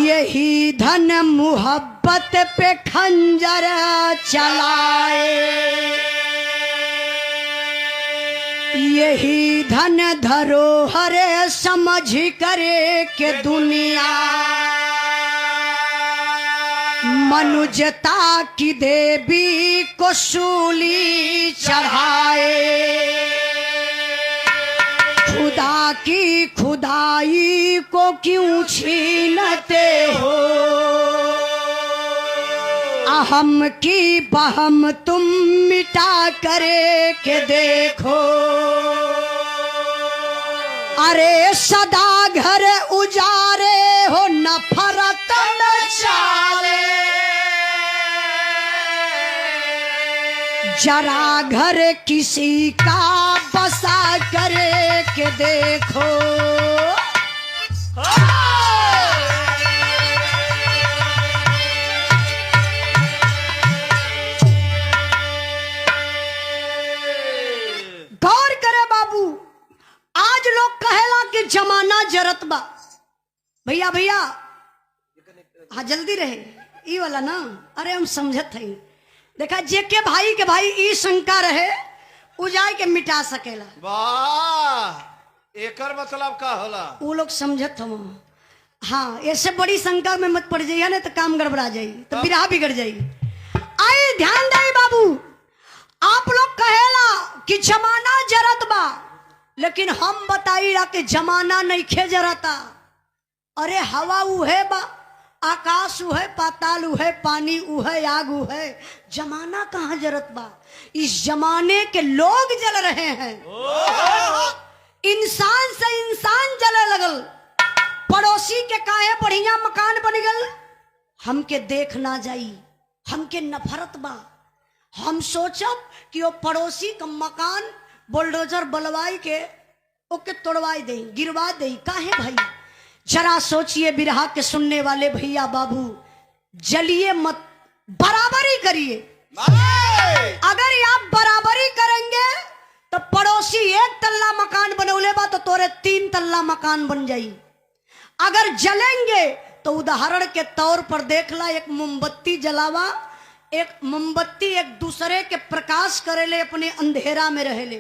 यही धन मुहब्बत पे खंजर चलाए, यही धन धरोहर समझ करे के दुनिया मनुजता की देवी को सूली चढ़ाए। खुदा की खुदाई को क्यों छीनते हो, अहम की बहम तुम मिटा करे के देखो। अरे सदा घर उजारे हो नफरत मचाए, जरा घर किसी का बसा करे के देखो। गौर करे बाबू, आज लोग कहेला कि जमाना जरत बा। भैया भैया हाँ जल्दी रहे ई वाला ना, अरे हम समझत हई। देखा जेके भाई के भाई ई शंका रहे उजाय के मिटा सकेला। वाह, एकर मतलब का होला? वो लोग समझत हम। हाँ ऐसे बड़ी शंका में मत पड़ जाइए ना तो काम गड़बड़ा जाई, तो बिरहा बिगड़ जाई। आई ध्यान दे बाबू, आप लोग कहेला कि जमाना जरत बा, लेकिन हम बताइला कि जमाना नहीं खे जरता। अरे हवा उहे बा, आकाश उहे, पाताल उहे, पानी उहे, आग उहे, जमाना कहाँ जरत बा। इस जमाने के लोग जल रहे हैं। इंसान से इंसान जले लगल, पड़ोसी के काहे बढ़िया मकान बन गल, हमके देख ना जाई, हमके नफरत बा। हम सोचब कि वो पड़ोसी का मकान बुलडोजर बलवाई के ओके तोड़वाई दे, गिरवा दे, काहे भाई। जरा सोचिए बिरहा के सुनने वाले भैया बाबू, जलिए मत, बराबरी करिए। अगर आप बराबरी करेंगे तो पड़ोसी 1 तल्ला मकान बनौले बा तो तोरे 3 तल्ला मकान बन जाई। अगर जलेंगे तो उदाहरण के तौर पर देख ला, एक मोमबत्ती जलावा, एक मोमबत्ती एक दूसरे के प्रकाश करेले, अपने अंधेरा में रहेले,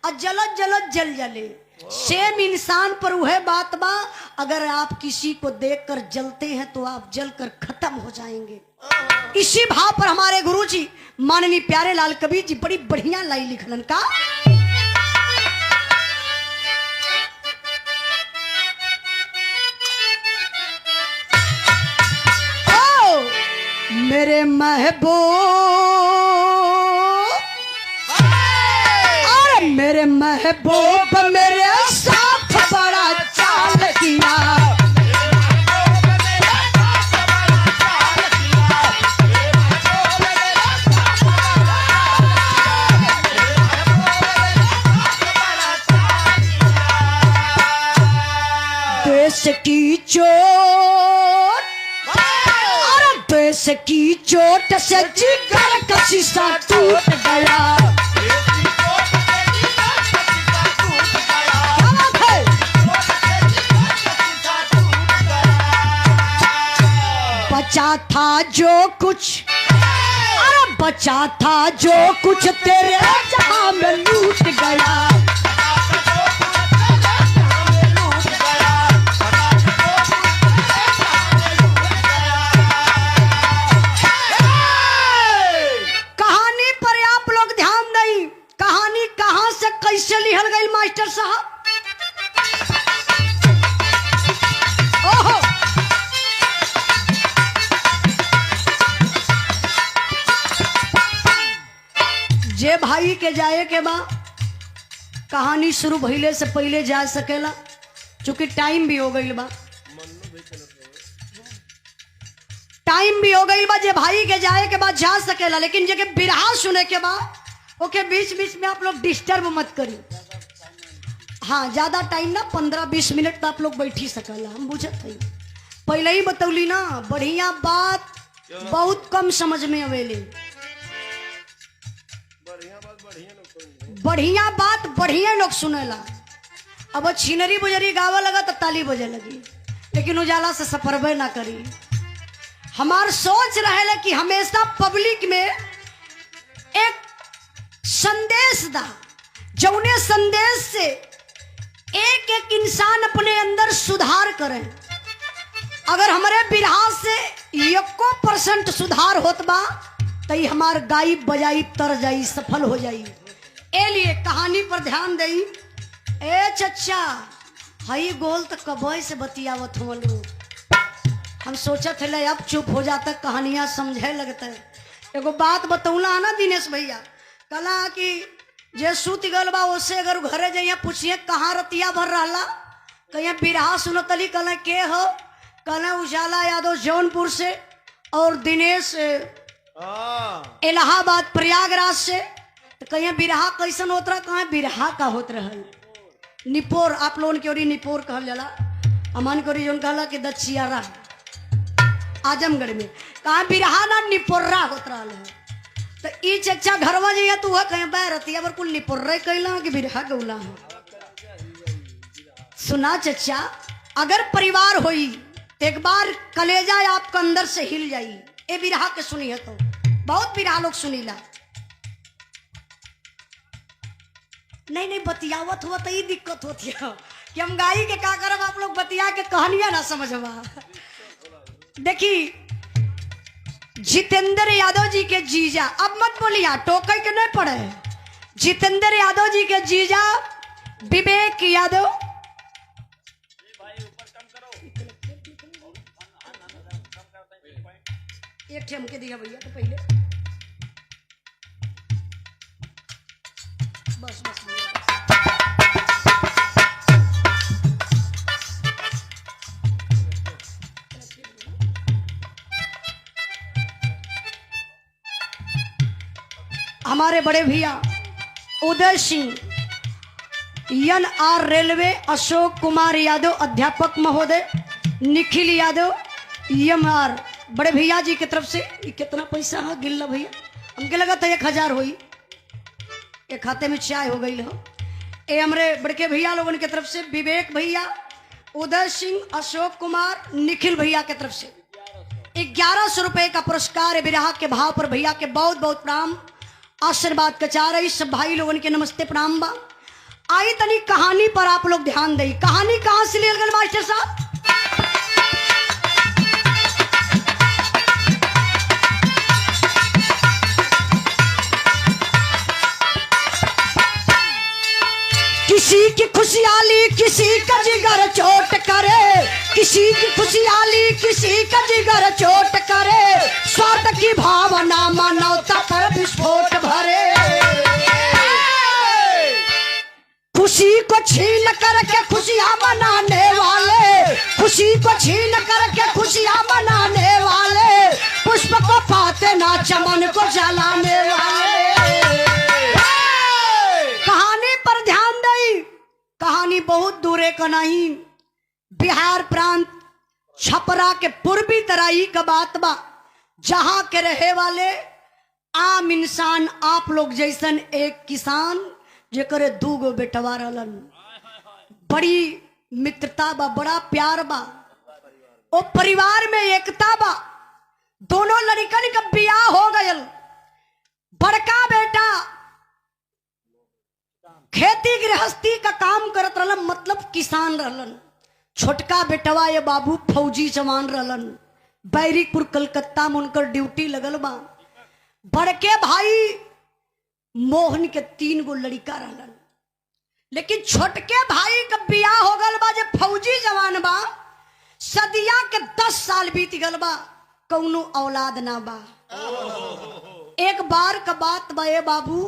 और जलत जलत जल जले। सेम इंसान पर वह बात बा, अगर आप किसी को देखकर जलते हैं तो आप जलकर खत्म हो जाएंगे। इसी भाव पर हमारे गुरुजी माननीय प्यारे लाल कबीर जी बड़ी बढ़िया लाइन लिखलन का। ओ मेरे महबूब, मेरे महबूब मेरे साथ बड़ा चाल किया, देश की चोट, और देश की चोट से जिगर का शीशा टूट गया। बचा था जो कुछ, अरे बचा था जो कुछ तेरे जहां में लूट गया। कहानी पर आप लोग ध्यान नहीं, कहानी कहां से कैसे लिखल गई मास्टर साहब। ओहो, जे भाई के जाए के बा कहानी शुरू भइले से पहले जा सकेला, चूंकि टाइम भी हो गई बा, टाइम भी हो गई बा। जे भाई के जाए के बाद जा सकेला, लेकिन जे बिरहा सुने के बाद ओके बीच बीच में आप लोग डिस्टर्ब मत करी। हाँ ज्यादा टाइम ना, 15-20 मिनट तो आप लोग बैठ ही सकेला, हम बुझत हई। पहले ही बतौली ना, बढ़िया बात बहुत कम समझ में आवेले। बढ़िया बात बढ़िया लोग सुनेला। अब छिनरी बुजरी गावा लगा तो ताली बजे लगी, लेकिन उजाला से सफरबे ना करी। हमार सोच रहे कि हमेशा पब्लिक में एक संदेश दा, जौने संदेश से एक एक इंसान अपने अंदर सुधार करें। अगर हमारे बिरहा से 1% सुधार होत बा तो हमार गाई बजाई तर जाई, सफल हो जाई। ए लिए कहानी पर ध्यान दई। ए चच्चा हई गोल तो कबई से बतियावत हो लोग। हम सोचत है अब चुप हो जाता, कहानियां समझे लगता है। एगो बात बतौला ना दिनेश भैया, कला कि जे सूत गल बा उससे अगर घरे जाइए पूछिए कहाँ रतिया भर रहा, कहीं बिरहा सुनतली, कल के हो, कल उजाला यादव जौनपुर से और दिनेश इलाहाबाद प्रयागराज से। तो कहीं बिरहा कैसन होत रहा, कहाँ बिरहा का होत रहल निपोर, आप लोगन के ओरी निपोर कहल जाला, अमान के ओरी जोन कहला कि दचियारा आजमगढ़ में, कहाँ बिरहा ना निपोर्रा होत रहल है। तो ई चच्चा घरवा जाइए तू कहीं बैरतिया पर कुल निपोर्रे कैला कि बिरहा गौला है। सुना चच्चा, अगर परिवार होई तो एक बार कलेजा आपका अंदर से हिल जाई। ए बिरहा के सुनी है तो बहुत बिरहा लोग सुनीला, नहीं बतियावत हुआ तो ये दिक्कत होती है कि हम गाई के का करब, आप लोग बतिया के कहानियां ना समझवा। देखी जितेंद्र यादव जी के जीजा, अब मत बोलिया टोके के नहीं पड़े, जितेंद्र यादव जी के जीजा विवेक यादव, एक ठे हमके दिया भैया तो पहले बस बस हमारे बड़े भैया उदय सिंह NR रेलवे, अशोक कुमार यादव अध्यापक महोदय, निखिल यादव MR बड़े भैया जी की तरफ से। कितना पैसा है गिल्ला भैया, हमके लगा था 1000 हुई, एक खाते में चाय हो गई हो। ये हमारे बड़के भैया लोगों की तरफ से विवेक भैया, उदय सिंह, अशोक कुमार, निखिल भैया की तरफ से 1100 रुपए का पुरस्कार बिरहा के भाव पर भैया के बहुत बहुत प्रणाम, आशीर्वाद का चाह रही सब भाई लोगों के नमस्ते प्रणाम बा। आई तनी कहानी पर आप लोग ध्यान दई। कहानी कहां से ले गए मास्टर साहब? किसी की खुशहाली किसी का जिगर चोट करे, किसी की खुशहाली किसी का जिगर चोट करे, स्वार्थ की भावना मानवता पर विस्फोट भरे। खुशी को छीन करके खुशियां मनाने वाले, खुशी को छीन करके खुशियां मनाने वाले, पुष्प को पाते ना चमन को जलाने वाले। कहानी पर ध्यान दई। कहानी बहुत दूरे का नहीं, बिहार प्रांत छपरा के पूर्वी तराई का बात बा, जहां के रहे वाले आम इंसान आप लोग जैसन एक किसान जेकरे 2 गो बेटवा रहलन, बड़ी मित्रता बा, बड़ा प्यार बा, ओ परिवार में एकता बा। दोनों लड़कन का बियाह हो गयल। बड़का बेटा खेती गृहस्थी का काम करत रहलन, मतलब किसान रहलन। छोटका बेटवा ये बाबू फौजी जवान रहलन, बैरिकपुर कलकत्ता में उनकर ड्यूटी लगल बा। बड़के भाई मोहन के 3 गो लड़का रहलन, लेकिन छोटके भाई का बियाह हो गल बा, जे फौजी जवान बा, सदिया के 10 साल बीत गल बा, कौनो औलाद ना बा। एक बार का बात बा, ये बाबू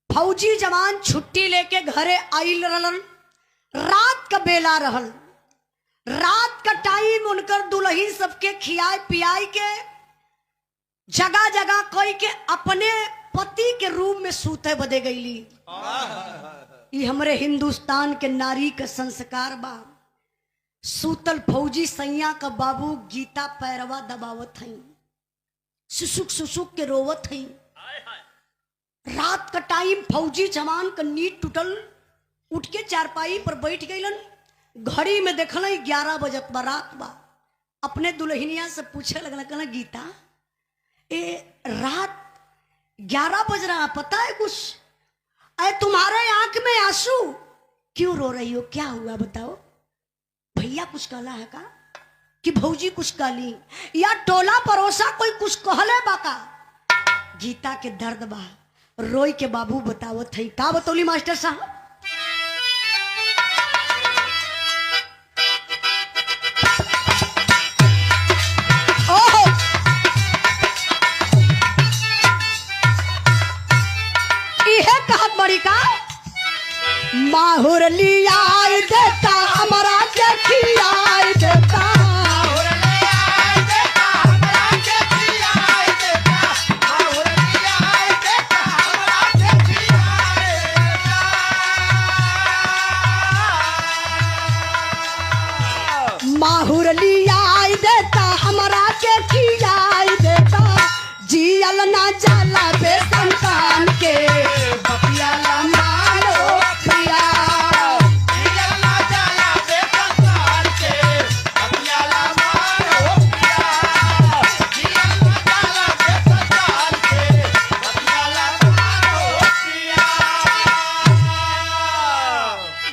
फौजी जवान छुट्टी लेके घरे आइल रहलन। रात का बेला रहल, रात का टाइम उनकर दुल्ही सबके खियाए पियाई के जगह जगह कोई के अपने पति के रूम में सूते बदे गईली। ये हमरे हिंदुस्तान के नारी का संस्कार बा। सूतल फौजी सैया का बाबू गीता पैरवा दबावत हई, सुसुक सुसुक के रोवत हई। रात का टाइम फौजी जवान का नींद टूटल, उठ के चारपाई पर बैठ गईलन। घड़ी में देखल 11 बजत बा, रात बा। अपने दुल्हनिया से पूछे लगल, कहना गीता ये रात 11 बज रहा, पता है कुछ? अरे तुम्हारे आंख में आंसू, क्यों रो रही हो, क्या हुआ बताओ? भैया कुछ कहला है का, कि भौजी कुछ कहली, या टोला परोसा कोई कुछ कहले बा का? गीता के दर्द बा, रोई के बाबू बतावत थई। का बतौली मास्टर साहब? ओहो, इहे कहत बड़ी का, माहुर लिया देता हमारा के खियाई देता, माहुर लिया देता हमारा के खियाई देता, जियल ना जाला बे संतान के बपिया ला मारो पिया।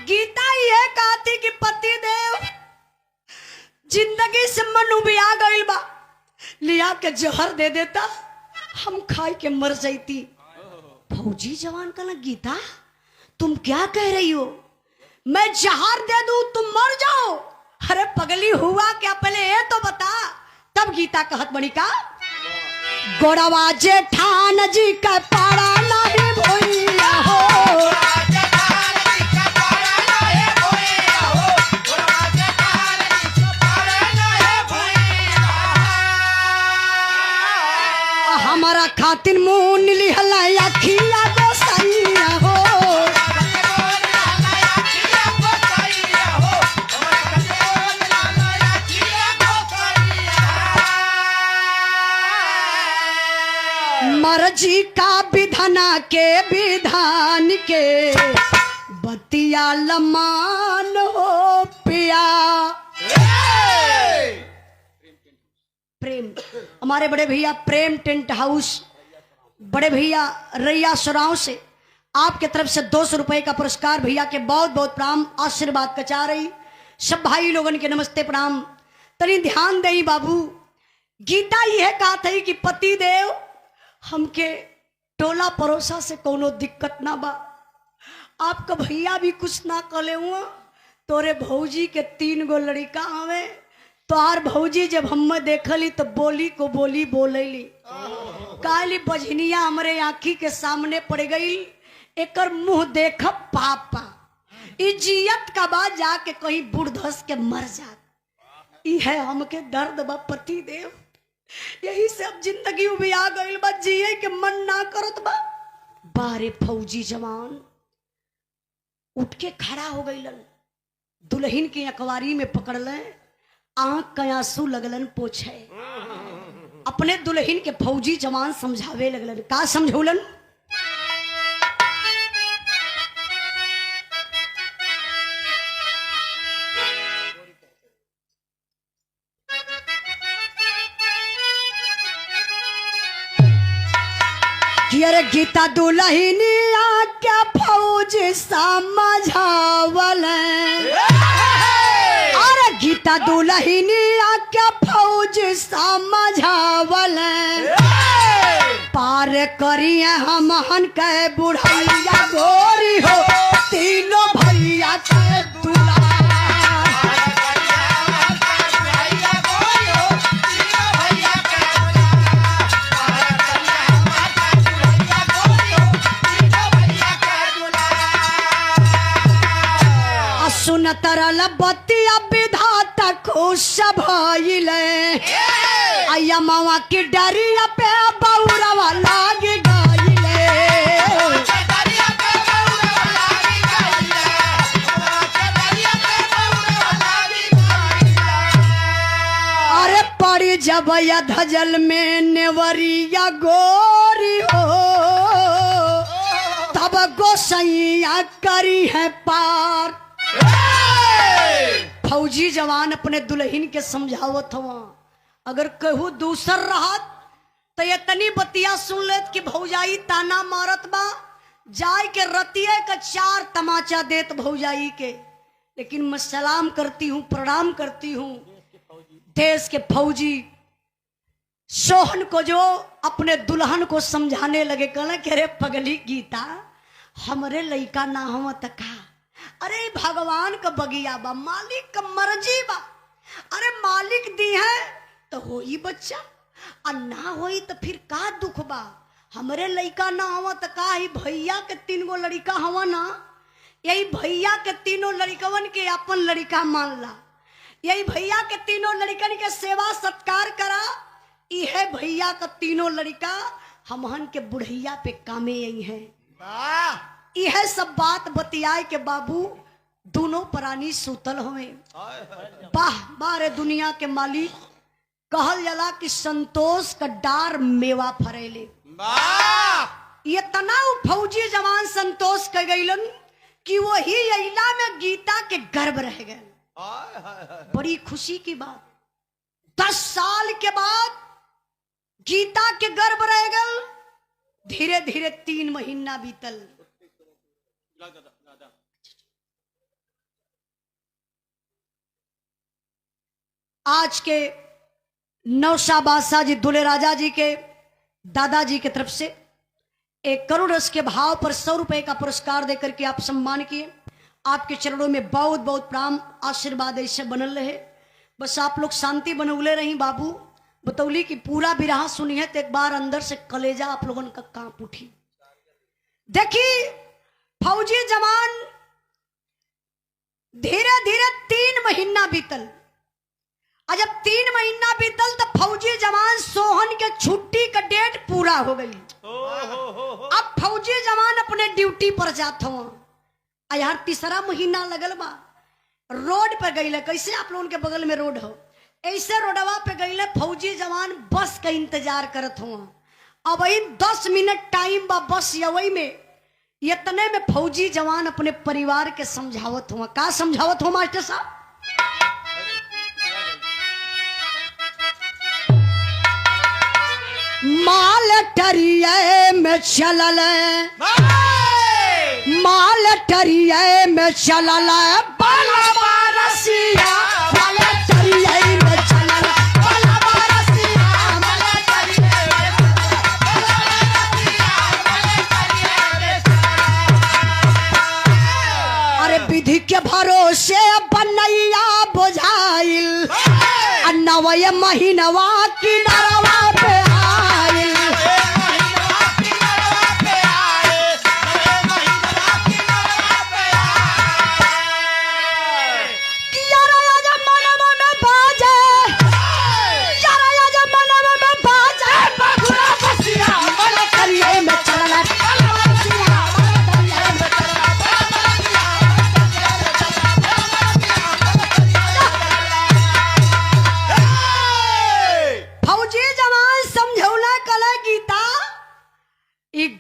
गीता ये कहती कि पति देव जिंदगी से मन उबिया गइल बा, लिया के जहर दे देता, हम खाई के मर जाती। फौजी जवान कहला, गीता तुम क्या कह रही हो, मैं जहर दे दूं तुम मर जाओ? अरे पगली हुआ क्या, पहले ये तो बता। तब गीता कहत बड़ी का, गोड़वा जेठान जी का पारा नहीं भोइया हो, हमारा खातिर मुंह लिहला अखिया गोसाइया हो, मर्जी का विधाना के विधान के बतिया लमान हो पिया। प्रेम, हमारे बड़े भैया प्रेम टेंट हाउस, बड़े भैया रैया सुराव से आपके तरफ से 200 रुपए का पुरस्कार। भैया के बहुत बहुत प्रणाम, आशीर्वाद कचा रही। सब भाई लोगन के नमस्ते प्रणाम। तनी ध्यान दई बाबू, गीता यह कहा थी कि पति देव हमके टोला परोसा से कोनो दिक्कत ना बा, आपका भैया भी कुछ ना कले हुआ, तोरे भौजी के 3 गो लड़का हवे, तोहार भौजी जब हम देखली तो बोली को बोली बोलेली, काली बजनिया हमरे आँखी के सामने पड़ गई, एकर मुंह देख पापा, इज्जत का बाद जाके कहीं बुढ़ धस के मर जा। है हमके दर्द बा पति देव, यही से अब जिंदगी उबिया गइल बा, जिए के मन ना करत बा। बारे फौजी जवान उठ के खड़ा हो गइलन, दुल्हन की अखबारी में पकड़ ले, आंख का आंसू लगलन पोछे। अपने दुल्हन के फौजी जवान समझावे लगलन। का समझौलन? अरे गीता दुल्हनिया क्या फौज समझावल, अरे गीता दुल्हनिया क्या फौज समझावल, पार करिए हम हन के बुढ़ैया गोरी हो, तीनों भैया के दुल्हा। सुन तरल बतिया विधाता खुश भइले, आया मावा की डरिया पे बौरवा लाग गइले, अरे पड़ी जब या धजल में नेवरिया गोरी हो, तब गोसैया करी है पार। फौजी जवान अपने दुल्हन के समझावत हवा, अगर कहू दूसर रहत तो ये तनी बतिया सुन लेत कि भौजाई ताना मारत बा, जाय के रतिये का 4 तमाचा देत भौजाई के। लेकिन मैं सलाम करती हूँ, प्रणाम करती हूँ देश के फौजी सोहन को, जो अपने दुल्हन को समझाने लगे। कहना कि अरे पगली गीता, हमरे लइका ना हो तका, अरे भगवान का बगिया बा, मालिक का मर्जी बा, अरे मालिक दी है तो होई बच्चा, और ना होई तो फिर का दुख बा। हमरे लइका ना हवा तो का, ही भैया के 3 गो लड़का हवा ना, यही भैया के 3 लड़कवन के अपन लड़का मान ला, यही भैया के 3 लड़कन के सेवा सत्कार करा। यह भैया का 3 लड़का हमहन के बुढ़ैया पे कामे आई है। यह सब बात बतियाए के बाबू दोनों प्राणी सुतल हुए। वाह बारे दुनिया के मालिक, कहल जाला कि संतोष का डार मेवा फरेले। ये तनाव फौजी जवान संतोष कर गईलन कि वही अइला में गीता के गर्भ रह गए। बड़ी खुशी की बात, 10 साल के बाद गीता के गर्भ रह गल। धीरे धीरे 3 महीना बीतल। आज के नौशाह बादशाह जी दुल्हे राजा जी के दादाजी की तरफ से 1 करोड़ रस के भाव पर 100 रुपए का पुरस्कार देकर के आप सम्मान किए। आपके चरणों में बहुत बहुत प्राण आशीर्वाद ऐसे बनल रहे। बस आप लोग शांति बनौले रही। बाबू बतौली कि पूरा बिरहा सुनिए तो एक बार अंदर से कलेजा आप लोगों का कांप उठी। देखी फौजी जवान धीरे धीरे 3 महीना बीतल। और जब 3 महीना बीतल तो फौजी जवान सोहन के छुट्टी का डेट पूरा हो गई। अब फौजी जवान अपने ड्यूटी पर जात हो। यार 3रा महीना लगल बा। रोड पर गई, कैसे आप लोगों के बगल में रोड हो, ऐसे रोडवा पे गई फौजी जवान बस का इंतजार करत हो। अब वही 10 मिनट टाइम बा बस यवई में। इतने में फौजी जवान अपने परिवार के समझावत हो। का समझावत हो मास्टर साहब? माल टरिये में चलल, माल टरिये में चलल, बलवा रसिया माल टरिये में चलल, बलवा रसिया माल टरिये में चलल। अरे विधि के भरोसे बनैया बुझाइल, नवय महीनवा किनारवा पे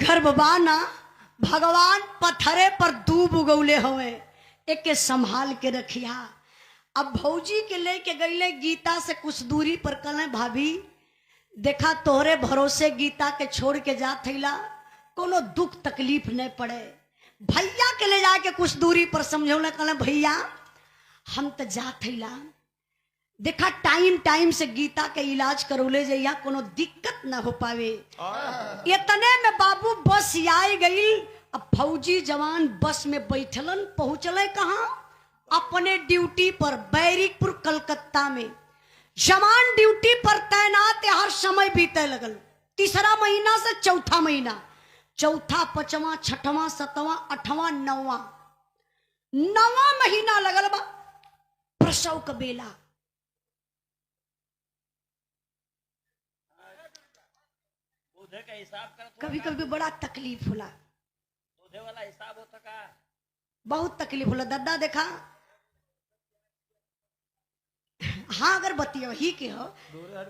गर्भवाना भगवान पत्थरे पर दूब उगौले हुए, एक के संभाल के रखिया। अब भौजी के लेके गईले गीता से कुछ दूरी पर। कल भाभी देखा तोहरे भरोसे गीता के छोड़ के जात थैला, कोनो दुख तकलीफ नहीं पड़े। भैया के ले जाके कुछ दूरी पर समझौले। कल भैया हम तो जात थैला, देखा टाइम टाइम से गीता के इलाज करौले जइया, कोनो दिक्कत ना हो पावे। इतने में बाबू बस आई गई। अब फौजी जवान बस में बैठलन, पहुंचले कहाँ? अपने ड्यूटी पर, बैरिकपुर कलकत्ता में। जवान ड्यूटी पर तैनात, हर समय बीते लगल। 3रा महीना से 4था महीना, 4था 5वां 6वां 7वां 8वां 9वां महीना लगल बा। प्रसव का बेला। कभी कभी बड़ा तकलीफ होला, वाला हिसाब होता का? बहुत तकलीफ होला दादा। देखा हाँ अगर बतिया ही के हो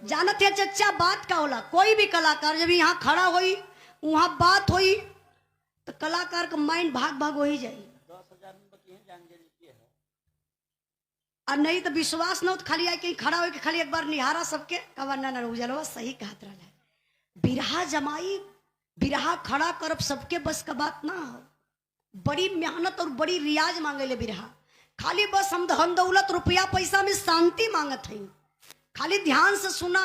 जानत है चच्चा बात का होला। कोई भी कलाकार जब यहाँ खड़ा होई, वहां बात होई तो कलाकार का माइंड भाग भाग हो ही जाए। और नहीं तो विश्वास न हो तो खाली आई कहीं खड़ा हो के खाली एक बार निहारा सबके कवर ना उजलवा सही कहत रहा है। बिरहा जमाई बिरहा खड़ा करब सबके बस का बात ना हो, बड़ी मेहनत और बड़ी रियाज मांगे ले बिरहा। खाली बस हम धन दौलत रुपया पैसा में शांति मांगत हई। खाली ध्यान से सुना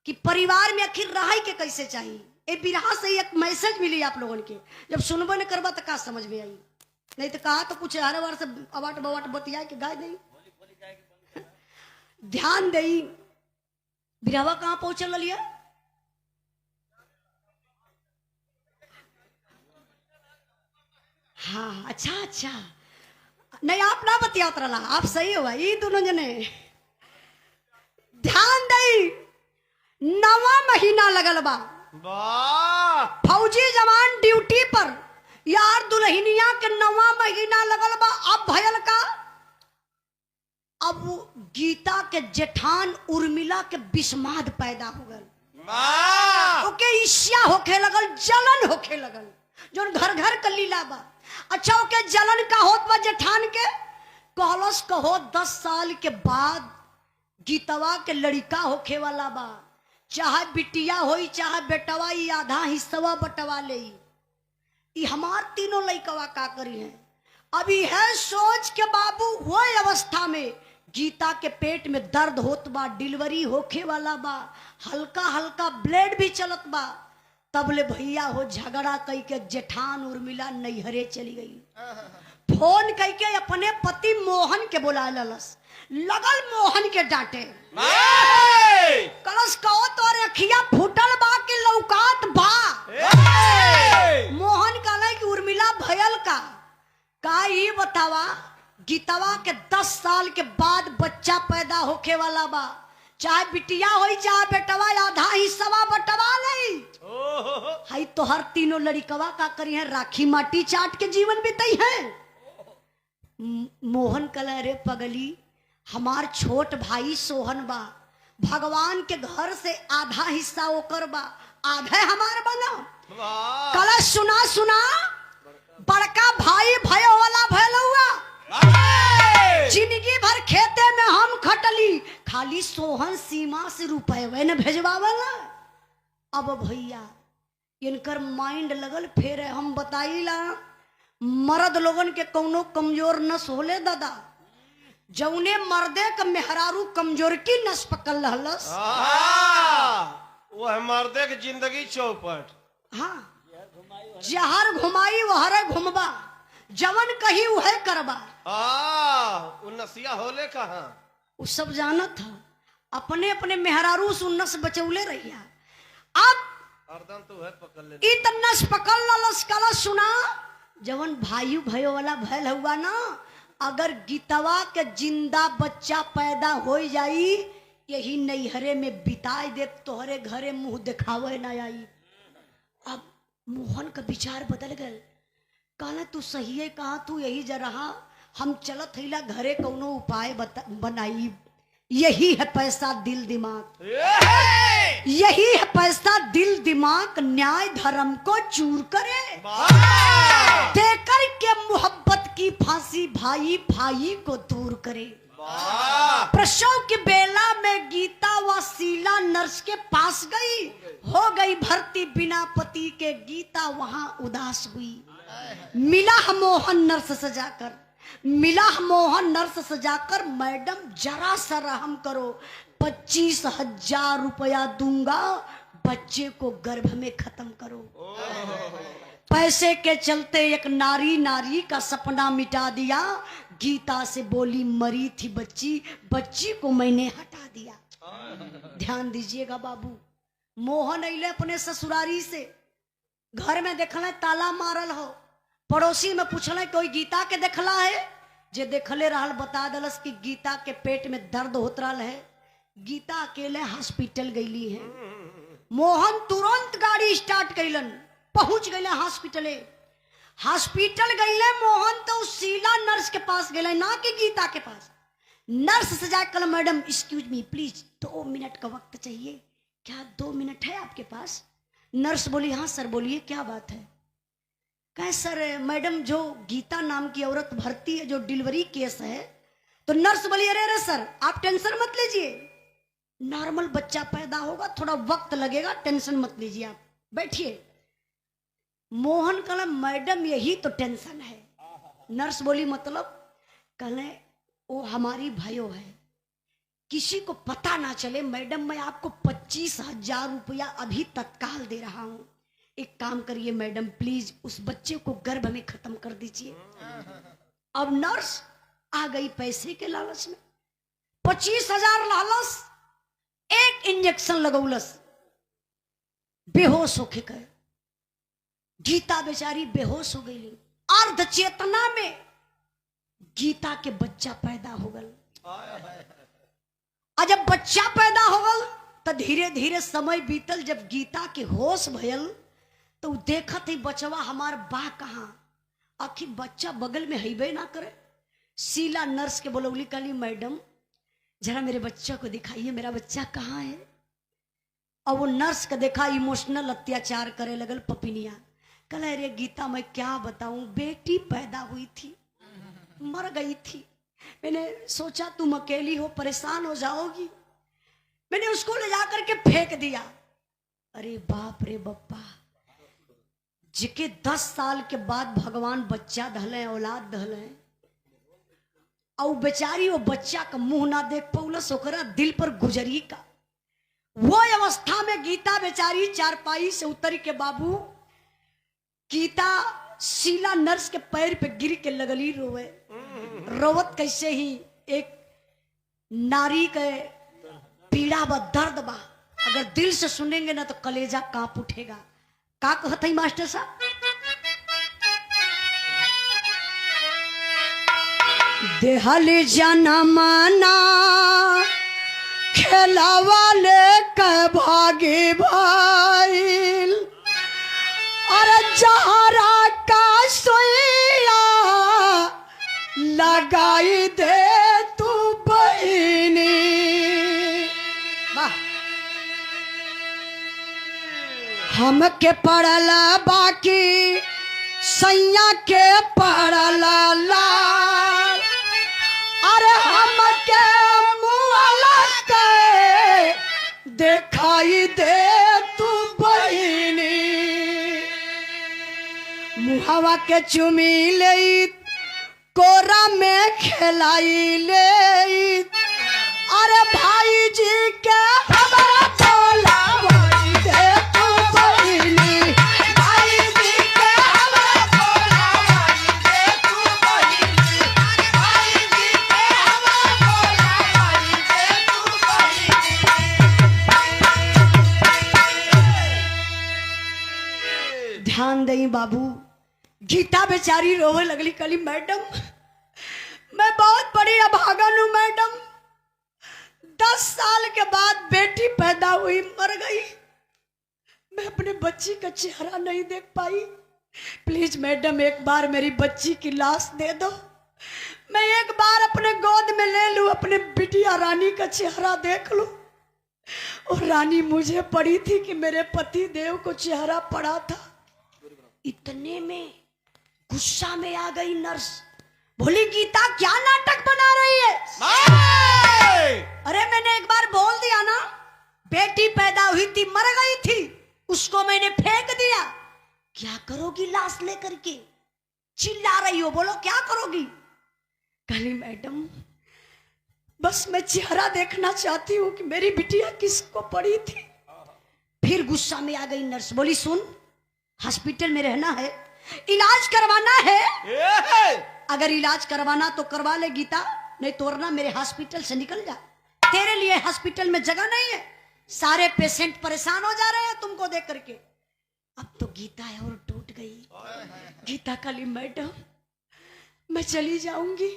कि परिवार में आखिर रहाई के कैसे चाहिए। ए बिरहा से एक मैसेज मिली आप लोगों के, जब सुनबो ने करबा तो का समझ में आई, नहीं तो कहा तो कुछ हर बार से अवाट बवाट बतिया के गाय नहीं। ध्यान दई बिरहवा कहाँ पहुंचल लिया। हाँ अच्छा नहीं आप ना बतियात रहा, आप सही हुआ ये दोनों जने। ध्यान दई 9वां महीना लगल बा, वाह फौजी जवान ड्यूटी पर यार, दुल्हनिया के 9वां महीना लगल बा। अब भयल का, अब वो गीता के जेठान उर्मिला के विस्माद पैदा हो गल, वाह ओके ईर्ष्या होखे लगल, जलन होखे लगल, जो घर घर का लीला बा। अच्छा ओके जलन का होत बा जेठान के, कहलस कहो 10 साल के बाद गीतवा के लड़का होखे वाला बा, चाहे बिटिया होई चाहे बेटवा, ई आधा हिस्सा बटवा ले। ई हमार तीनों लड़कवा का करी है। अभी है सोच के बाबू वो अवस्था में गीता के पेट में दर्द होत बा, डिलीवरी होखे वाला बा, हल्का हल्का ब्लड भी चलत बा। तबले भैया हो झगड़ा कई के जेठान उर्मिला नैहरे चली गई। फोन कई के अपने पति मोहन के बुला ललस, लगल मोहन के डांटे, कलश कहो तो रखिया फूटल बा के लौकात बा। मोहन कहले कि उर्मिला भयल का ये बतावा, गीतवा के 10 साल के बाद बच्चा पैदा होखे वाला बा, चाहे बिटिया होई चाहे बेटवा, आधा हिस्सा बटवा ले। हाई तो हर तीनों लड़कवा का करी है, राखी माटी चाट के जीवन बीतई है। मोहन कले रे पगली, हमार छोट भाई सोहन बा, भगवान के घर से आधा हिस्सा ओकर बा, आधा हमार बना। कल सुना बड़का भाई भयो वाला भयल हुआ, जिंदगी भर खेते में हम खटली, खाली सोहन सीमा से रुपये न भेजवावला। अब भैया इनकर माइंड लगल फेर हम बताइला, मर्द लोगन के कौनो कमजोर नस होले दादा, जौने मर्दे का मेहरारू कमजोर की नस पकड़ लहलस, वो है मर्दे की जिंदगी चौपट। हाँ जहर घुमाई वहरे घुमबा, जवन कही वह करबा। वो नसिया होले कहाँ, वो सब जाना था, अपने अपने मेहरारू से नस बचौले रहिया। अब अर्दन तो है पकड़ ले, इत नस पकड़ ललस। कला सुना, जवन भाई भयो वाला भयल हुआ ना, अगर गीतवा के जिंदा बच्चा पैदा हो जाई, यही नैहरे में बिताए दे, तोहरे घरे मुंह दिखावे ना आई। अब मोहन का विचार बदल गए, कहला तू सही है, कहा तू यही जा रहा, हम चलत थैला घरे कौनो उपाय बनाई। यही है पैसा दिल दिमाग, यही है पैसा दिल दिमाग, न्याय धर्म को चूर करे, देकर के मोहब्बत की फांसी भाई भाई को दूर करे। प्रसव की बेला में गीता वसीला नर्स के पास गई, हो गई भर्ती बिना पति के, गीता वहां उदास हुई। मिला मोहन नर्स सजाकर, मिला मोहन नर्स सजाकर, मैडम जरा सा रहम करो, 25,000 रुपया दूंगा, बच्चे को गर्भ में खत्म करो। पैसे के चलते एक नारी का सपना मिटा दिया, गीता से बोली मरी थी बच्ची, बच्ची को मैंने हटा दिया। ध्यान दीजिएगा बाबू, मोहन अइले अपने ससुरारी से, घर में देखल ताला मारल हो, पड़ोसी में पूछल कोई गीता के देखला है, जे देखले रहल बता दलस कि गीता के पेट में दर्द होत रहल है, गीता अकेले हॉस्पिटल गईली है। मोहन तुरंत गाड़ी स्टार्ट कैलन, पहुंच गए हॉस्पिटले। हॉस्पिटल गईले मोहन तो शीला नर्स के पास गए, ना कि गीता के पास। नर्स से जाकर madam excuse me please 2 minute का वक्त चाहिए, क्या 2 मिनट है आपके पास? नर्स बोली हाँ सर बोलिए क्या बात है। कहे सर मैडम जो गीता नाम की औरत भर्ती है, जो डिलीवरी केस है, तो नर्स बोली अरे अरे सर आप टेंशन मत लीजिए, नॉर्मल बच्चा पैदा होगा, थोड़ा वक्त लगेगा, टेंशन मत लीजिए, आप बैठिए। मोहन कहला मैडम यही तो टेंशन है। नर्स बोली मतलब? कहले वो हमारी भयो है, किसी को पता ना चले। मैडम मैं आपको 25,000 रुपया अभी तत्काल दे रहा हूं, एक काम करिए मैडम प्लीज उस बच्चे को गर्भ में खत्म कर दीजिए। अब नर्स आ गई पैसे के लालच में, 25,000 लालच, एक इंजेक्शन लगौलस, बेहोश होके गए। गीता बेचारी बेहोश हो गई, अर्ध चेतना में गीता के बच्चा पैदा हो गल। और जब बच्चा पैदा हो गल तो धीरे धीरे समय बीतल, जब गीता के होश भयल तो देखत ही बचवा हमार बा कहाँ, आखिर बच्चा बगल में हईबे ना करे। शीला नर्स के बोलौली, कहली मैडम जरा मेरे बच्चा को दिखाइए, मेरा बच्चा कहाँ है। और वो नर्स का देखा इमोशनल अत्याचार करे लगल पपिनिया। कहला अरे गीता मैं क्या बताऊं, बेटी पैदा हुई थी, मर गई थी, मैंने सोचा तुम अकेली हो परेशान हो जाओगी, मैंने उसको ले जाकर के फेंक दिया। अरे बाप रे बप्पा, जिके 10 साल के बाद भगवान बच्चा धले, औलाद धले, और बेचारी वो बच्चा का मुंह ना देख पौलस, ओकरा दिल पर गुजरी का। वो अवस्था में गीता बेचारी चारपाई से उतर के बाबू, गीता शीला नर्स के पैर पे गिर के लगली रोवे। रोवत कैसे ही एक नारी के पीड़ा बा, दर्द बा, अगर दिल से सुनेंगे ना तो कलेजा कांप उठेगा। का कहत है मास्टर साहब? देहल जनमना खेलावाले के भागे भाईल, अरे जहरा का सोया लगाई दे तू बहिनी। वाह, हमके पड़ला बाकी सैया के पड़ला लाल, अरे हमके मुआला के दिखाई दे तू बहिनी। मुहावा के चुमी ले, कोरा में खिलाई ले, अरे भाई जी के हमारा बोला भाई दे तू बहिनी, भाई जी के हमारा बोला भाई दे तू बहिनी, भाई जी के हमारा बोला भाई दे तू बहिनी। ध्यान दें बाबू, गीता बेचारी रोवे लगली, कली मैडम मैं बहुत बड़ी अभागन हूं मैडम, 10 साल के बाद बेटी पैदा हुई, मर गई, मैं अपने बच्ची का चेहरा नहीं देख पाई, प्लीज मैडम एक बार मेरी बच्ची की लाश दे दो, मैं एक बार अपने गोद में ले लूं, अपने बिटिया रानी का चेहरा देख लूं। और रानी मुझे पड़ी थी कि मेरे पति देव को चेहरा पड़ा था। इतने में गुस्सा में आ गई नर्स, बोली गीता क्या नाटक बना रही है? अरे मैंने एक बार बोल दिया ना, बेटी पैदा हुई थी, मर गई थी, उसको मैंने फेंक दिया, क्या करोगी लाश लेकर के? चिल्ला रही हो, बोलो क्या करोगी? कहली मैडम बस मैं चेहरा देखना चाहती हूँ कि मेरी बिटिया किसको पड़ी थी। फिर गुस्सा में आ गई नर्स, बोली सुन हॉस्पिटल में रहना है, इलाज करवाना है, अगर इलाज करवाना तो करवा ले गीता, नहीं तो वरना मेरे हॉस्पिटल से निकल जा, तेरे लिए हॉस्पिटल में जगह नहीं है, सारे पेशेंट परेशान हो जा रहे हैं तुमको देख करके। अब तो गीता है और टूट गई। गीता काली मैडम मैं चली जाऊंगी,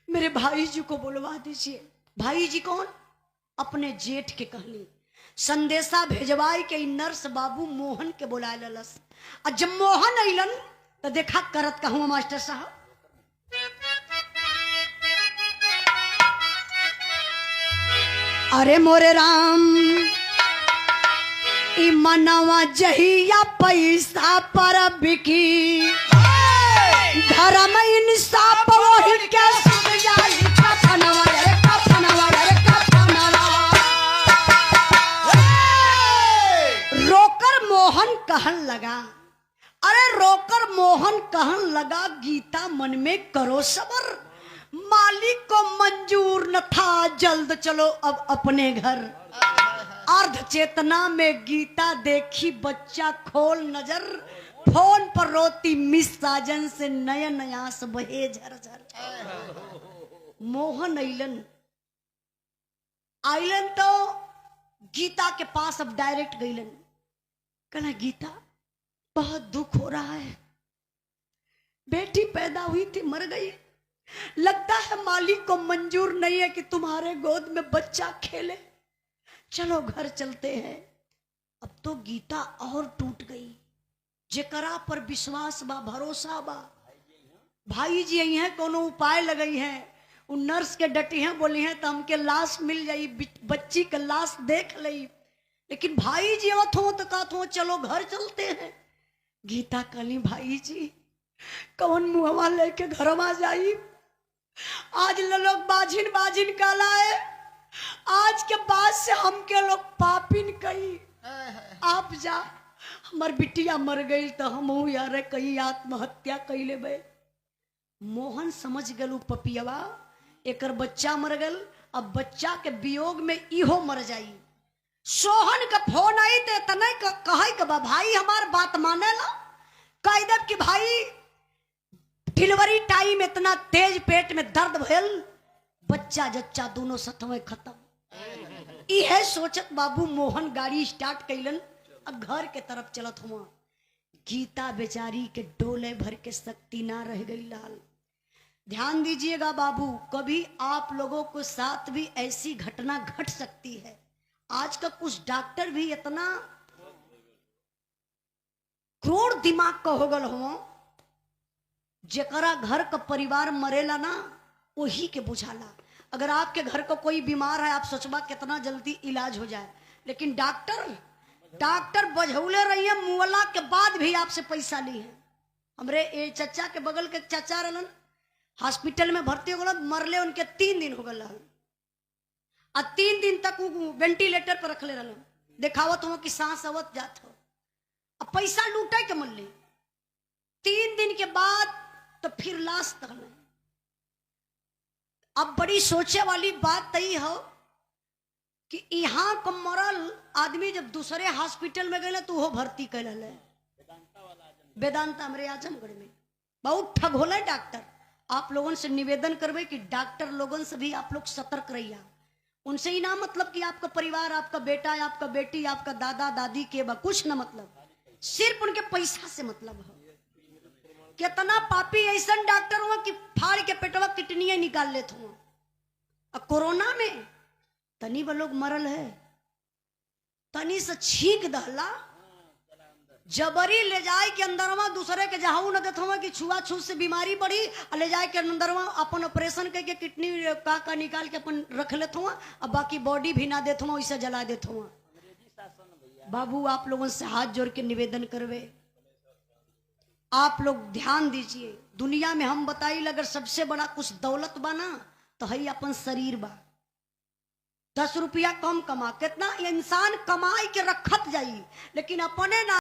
मेरे भाई जी को बुलवा दीजिए। भाई जी कौन? अपने जेठ के कहली, संदेशा भेजवाई के नर्स बाबू मोहन के बुलाए ललस। और जब मोहन अइलन तो देखा करत कहूँ मास्टर साहब, अरे मोरे राम ई मनवा जहिया पैसा पर बिकी, धर्म इंसाफ वही के सुन जाई मन में करो सबर, मालिक को मंजूर न था, जल्द चलो अब अपने घर। अर्ध चेतना में गीता देखी बच्चा खोल नजर, फोन पर रोती मिस साजन से नयन आंस बहे झरझर। मोहन आइलन तो गीता के पास अब डायरेक्ट गईलन, कहना गीता बहुत दुख हो रहा है, बेटी पैदा हुई थी मर गई, लगता है मालिक को मंजूर नहीं है कि तुम्हारे गोद में बच्चा खेले, चलो घर चलते हैं। अब तो गीता और टूट गई, जेकरा पर विश्वास बा भरोसा बा, भाई जी यही है कोनो उपाय लगई है, उन नर्स के डटी हैं बोली हैं तो हमके लाश मिल जाई, बच्ची का लाश देख लई, लेकिन भाई जी अवत हो तो कहत हो चलो घर चलते हैं। गीता कहली भाई जी कौन मुहवा लेके घर में जाई, आज लोग बाजिन बाजिन कहलाए, आज के बाद से हमके लोग पापिन कही, आप जा, हमार बिटिया मर गई तो हम यार कहीं आत्महत्या कई ले। मोहन समझ गलू पपियवा एकर बच्चा मर गल, अब बच्चा के वियोग में इहो मर जाई। सोहन का फोन आई तो इतना कहे कि भाई हमार बात माने ला, कह दब कि भाई डिलीवरी टाइम इतना तेज, पेट में दर्द भयल, बच्चा जच्चा दोनों सतवे खत्म। यह सोचत बाबू मोहन गाड़ी स्टार्ट कैलन, अब घर के तरफ चलत हुआ। गीता बेचारी के डोले भर के शक्ति ना रह गई लाल। ध्यान दीजिएगा बाबू, कभी आप लोगों को साथ भी ऐसी घटना घट सकती है। आज का कुछ डॉक्टर भी इतना क्रूर दिमाग का हो गल हो, जेकरा घर का परिवार मरेला ना वही के बुझाला। अगर आपके घर का कोई बीमार है आप सोचबा कितना जल्दी इलाज हो जाए, लेकिन डॉक्टर बझौले रही है, मुअला के बाद भी आपसे पैसा ली है। हमरे ये चचा के बगल के चचा रहलन, हॉस्पिटल में भर्ती हो गल, मरले उनके 3 दिन हो गल, और 3 दिन तक वो वेंटिलेटर पर रखले रहलन, देखावत हो कि सांस आवत जात हो, अब पैसा लूटे के मल्ले। 3 दिन के बाद तो फिर लाश तक नहीं। अब बड़ी सोचे वाली बात तई हो कि यहाँ को मरल आदमी जब दूसरे हॉस्पिटल में गए तो वो भर्ती कर वेदांता हमरे आजमगढ़ में बहुत ठग होला डॉक्टर। आप लोगों से निवेदन करवे कि डॉक्टर लोगों से भी आप लोग सतर्क रहिए। उनसे ही ना मतलब कि आपका परिवार, आपका बेटा, आपका बेटी, आपका दादा दादी के बा कुछ ना मतलब, सिर्फ उनके पैसा से मतलब है। कितना पापी ऐसा डॉक्टर हुआ कि फाड़ के पेटवा किडनी निकाल लेते हुआ। अब कोरोना में तनी वो लोग मरल है, तनी से छींक दहला, जबरी ले जाए के अंदरवा दूसरे के जहां न देते हुआ कि छुआछूत से बीमारी बढ़ी, ले जाए के अंदरवा अपन ऑपरेशन करके किडनी का निकाल के अपन रख लेते हुआ, अब बाकी बॉडी भी ना देते हुआ, इसे जला देते हुआ। बाबू आप लोगों से हाथ जोड़ के निवेदन करवे, आप लोग ध्यान दीजिए। दुनिया में हम बताइए अगर सबसे बड़ा कुछ दौलत बा ना तो है अपन शरीर बा। 10 रुपया कम कमा, कितना इंसान कमाई के रखत जाई, लेकिन अपने ना